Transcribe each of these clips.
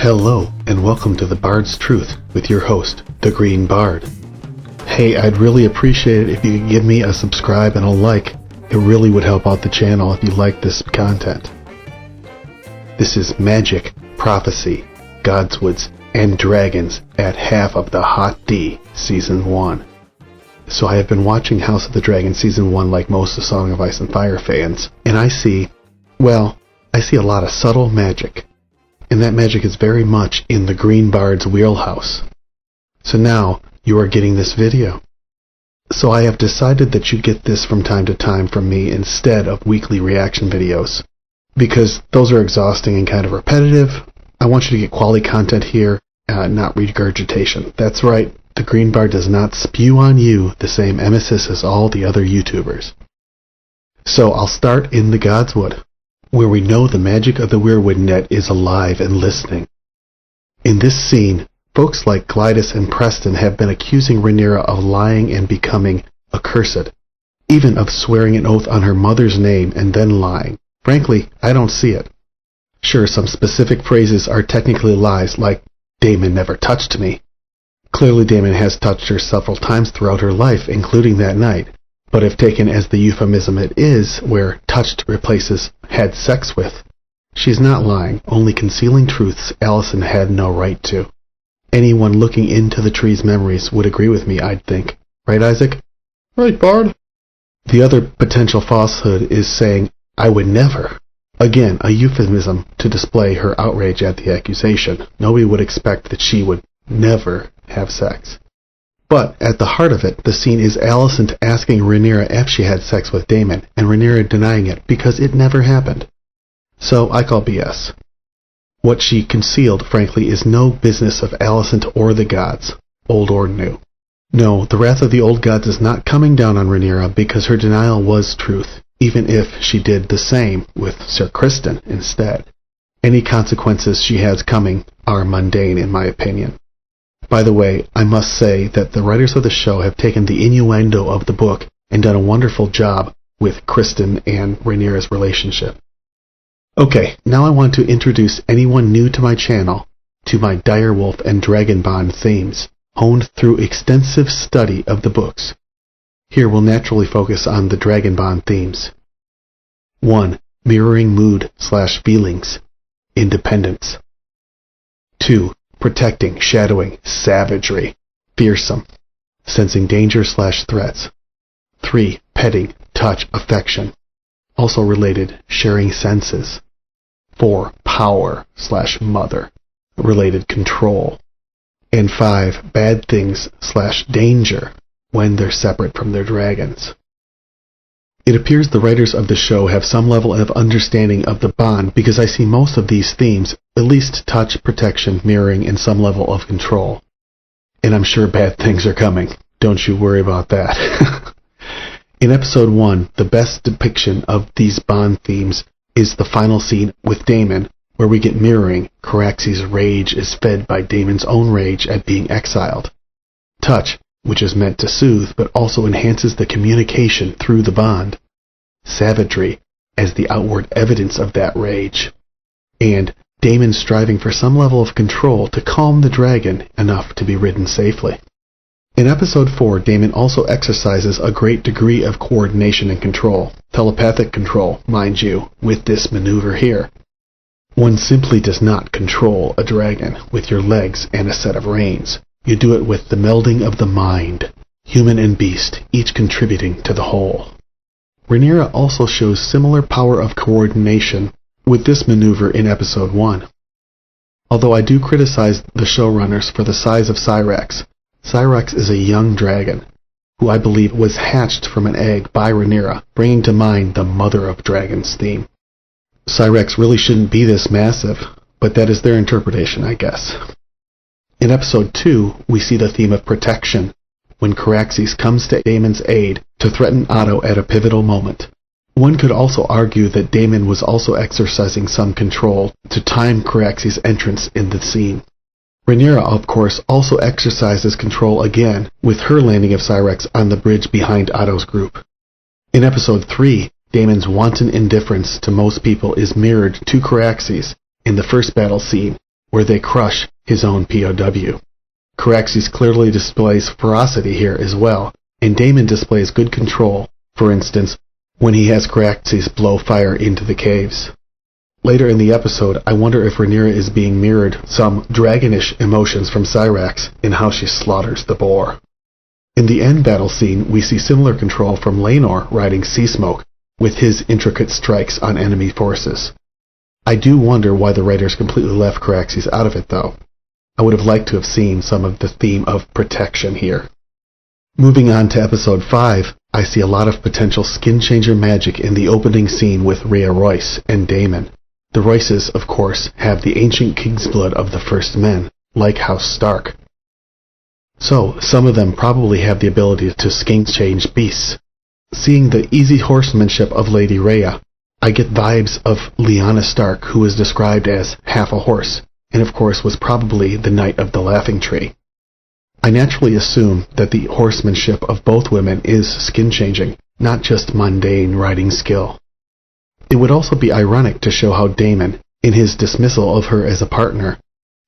Hello, and welcome to The Bard's Truth with your host, The Green Bard. Hey, I'd really appreciate it if you could give me a subscribe and a like. It really would help out the channel if you like this content. This is Magic, Prophecy, Godswoods, and Dragons at half of the HotD Season 1. So I have been watching House of the Dragon Season 1 like most of Song of Ice and Fire fans, and I see a lot of subtle magic. And that magic is very much in the Green Bard's wheelhouse. So now, you are getting this video. So I have decided that you get this from time to time from me instead of weekly reaction videos. Because those are exhausting and kind of repetitive. I want you to get quality content here, not regurgitation. That's right, the Green Bard does not spew on you the same emesis as all the other YouTubers. So I'll start in the Godswood, where we know the magic of the Weirwood net is alive and listening. In this scene, folks like Glydas and Preston have been accusing Rhaenyra of lying and becoming accursed, even of swearing an oath on her mother's name and then lying. Frankly, I don't see it. Sure, some specific phrases are technically lies, like, Daemon never touched me. Clearly Daemon has touched her several times throughout her life, including that night. But if taken as the euphemism it is, where touched replaces had sex with, she's not lying, only concealing truths Alicent had no right to. Anyone looking into the tree's memories would agree with me, I'd think. Right, Isaac? Right, Bard. The other potential falsehood is saying, I would never. Again, a euphemism to display her outrage at the accusation. Nobody would expect that she would never have sex. But at the heart of it, the scene is Alicent asking Rhaenyra if she had sex with Daemon, and Rhaenyra denying it because it never happened. So I call BS. What she concealed, frankly, is no business of Alicent or the gods, old or new. No, the wrath of the old gods is not coming down on Rhaenyra because her denial was truth, even if she did the same with Sir Criston instead. Any consequences she has coming are mundane, in my opinion. By the way, I must say that the writers of the show have taken the innuendo of the book and done a wonderful job with Criston and Rhaenyra's relationship. Okay, now I want to introduce anyone new to my channel to my Direwolf and Dragonbond themes, honed through extensive study of the books. Here we'll naturally focus on the Dragonbond themes. 1. Mirroring mood/feelings. Independence. 2. Protecting, shadowing, savagery, fearsome, sensing danger/threats. 3. Petting, touch, affection, also related, sharing senses. 4. Power/mother, related, control. And 5. Bad things/danger, when they're separate from their dragons. It appears the writers of the show have some level of understanding of the bond because I see most of these themes, at least touch, protection, mirroring, and some level of control. And I'm sure bad things are coming. Don't you worry about that. In Episode 1, the best depiction of these bond themes is the final scene with Daemon, where we get mirroring. Caraxes' rage is fed by Daemon's own rage at being exiled. Touch, which is meant to soothe but also enhances the communication through the bond. Savagery, as the outward evidence of that rage. And Daemon striving for some level of control to calm the dragon enough to be ridden safely. In Episode 4, Daemon also exercises a great degree of coordination and control, telepathic control, mind you, with this maneuver here. One simply does not control a dragon with your legs and a set of reins. You do it with the melding of the mind, human and beast, each contributing to the whole. Rhaenyra also shows similar power of coordination with this maneuver in Episode 1. Although I do criticize the showrunners for the size of Syrax, Syrax is a young dragon, who I believe was hatched from an egg by Rhaenyra, bringing to mind the Mother of Dragons theme. Syrax really shouldn't be this massive, but that is their interpretation, I guess. In Episode 2, we see the theme of protection, when Caraxes comes to Daemon's aid to threaten Otto at a pivotal moment. One could also argue that Daemon was also exercising some control to time Caraxes' entrance in the scene. Rhaenyra, of course, also exercises control again with her landing of Syrax on the bridge behind Otto's group. In Episode 3, Daemon's wanton indifference to most people is mirrored to Caraxes in the first battle scene, where they crush his own POW. Caraxes clearly displays ferocity here as well, and Daemon displays good control, for instance, when he has Caraxes blow fire into the caves. Later in the episode, I wonder if Rhaenyra is being mirrored some dragonish emotions from Syrax in how she slaughters the boar. In the end battle scene, we see similar control from Laenor riding Sea Smoke, with his intricate strikes on enemy forces. I do wonder why the writers completely left Caraxes out of it, though. I would have liked to have seen some of the theme of protection here. Moving on to episode 5, I see a lot of potential skin changer magic in the opening scene with Rhea Royce and Daemon. The Royces, of course, have the ancient king's blood of the first men, like House Stark. So, some of them probably have the ability to skin change beasts. Seeing the easy horsemanship of Lady Rhea, I get vibes of Lyanna Stark, who is described as half a horse, and of course was probably the Knight of the Laughing Tree. I naturally assume that the horsemanship of both women is skin-changing, not just mundane riding skill. It would also be ironic to show how Daemon, in his dismissal of her as a partner,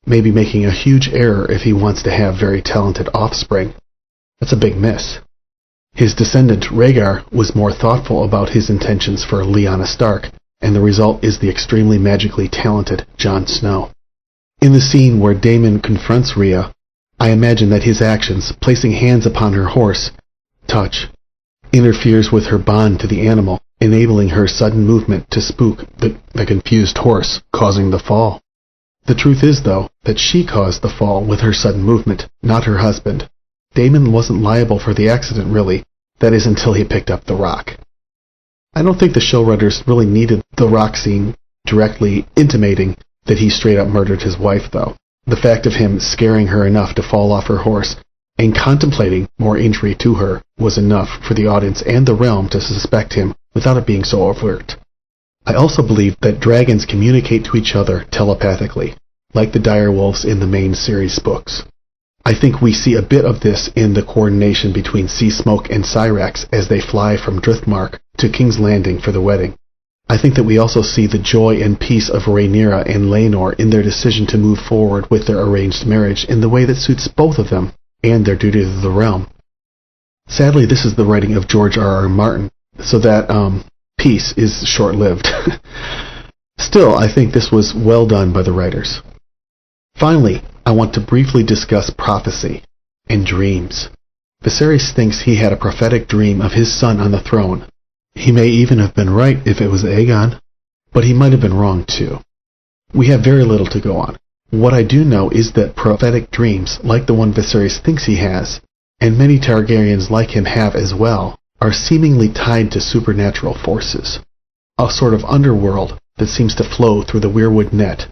may be making a huge error if he wants to have very talented offspring. That's a big miss. His descendant Rhaegar was more thoughtful about his intentions for Lyanna Stark, and the result is the extremely magically talented Jon Snow. In the scene where Daemon confronts Rhea, I imagine that his actions, placing hands upon her horse, touch, interferes with her bond to the animal, enabling her sudden movement to spook the confused horse, causing the fall. The truth is, though, that she caused the fall with her sudden movement, not her husband. Daemon wasn't liable for the accident, really. That is, until he picked up the rock. I don't think the showrunners really needed the rock scene directly intimating that he straight up murdered his wife, though. The fact of him scaring her enough to fall off her horse and contemplating more injury to her was enough for the audience and the realm to suspect him without it being so overt. I also believe that dragons communicate to each other telepathically, like the direwolves in the main series books. I think we see a bit of this in the coordination between Sea Smoke and Syrax as they fly from Driftmark to King's Landing for the wedding. I think that we also see the joy and peace of Rhaenyra and Laenor in their decision to move forward with their arranged marriage in the way that suits both of them and their duty to the realm. Sadly, this is the writing of George R.R. Martin, so that peace is short-lived. Still, I think this was well done by the writers. Finally, I want to briefly discuss prophecy and dreams. Viserys thinks he had a prophetic dream of his son on the throne. He may even have been right if it was Aegon, but he might have been wrong too. We have very little to go on. What I do know is that prophetic dreams, like the one Viserys thinks he has, and many Targaryens like him have as well, are seemingly tied to supernatural forces. A sort of underworld that seems to flow through the weirwood net,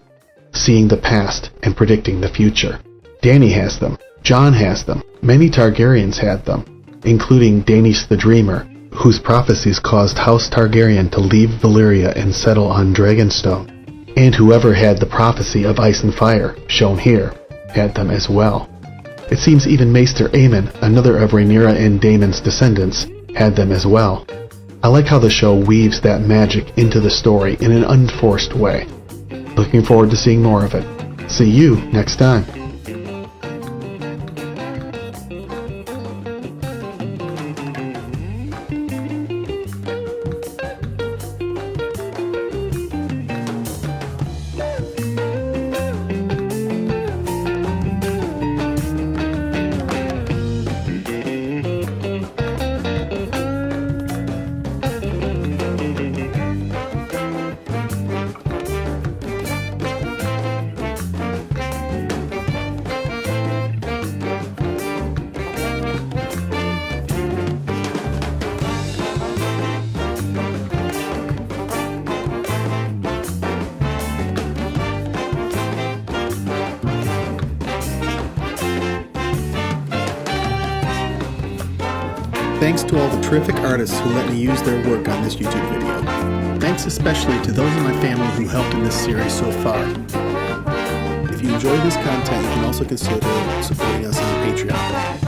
seeing the past and predicting the future. Dany has them. Jon has them. Many Targaryens had them, including Daenys the Dreamer, whose prophecies caused House Targaryen to leave Valyria and settle on Dragonstone. And whoever had the prophecy of ice and fire, shown here, had them as well. It seems even Maester Aemon, another of Rhaenyra and Daemon's descendants, had them as well. I like how the show weaves that magic into the story in an unforced way. Looking forward to seeing more of it. See you next time. Thanks to all the terrific artists who let me use their work on this YouTube video. Thanks especially to those in my family who helped in this series so far. If you enjoy this content, you can also consider supporting us on Patreon.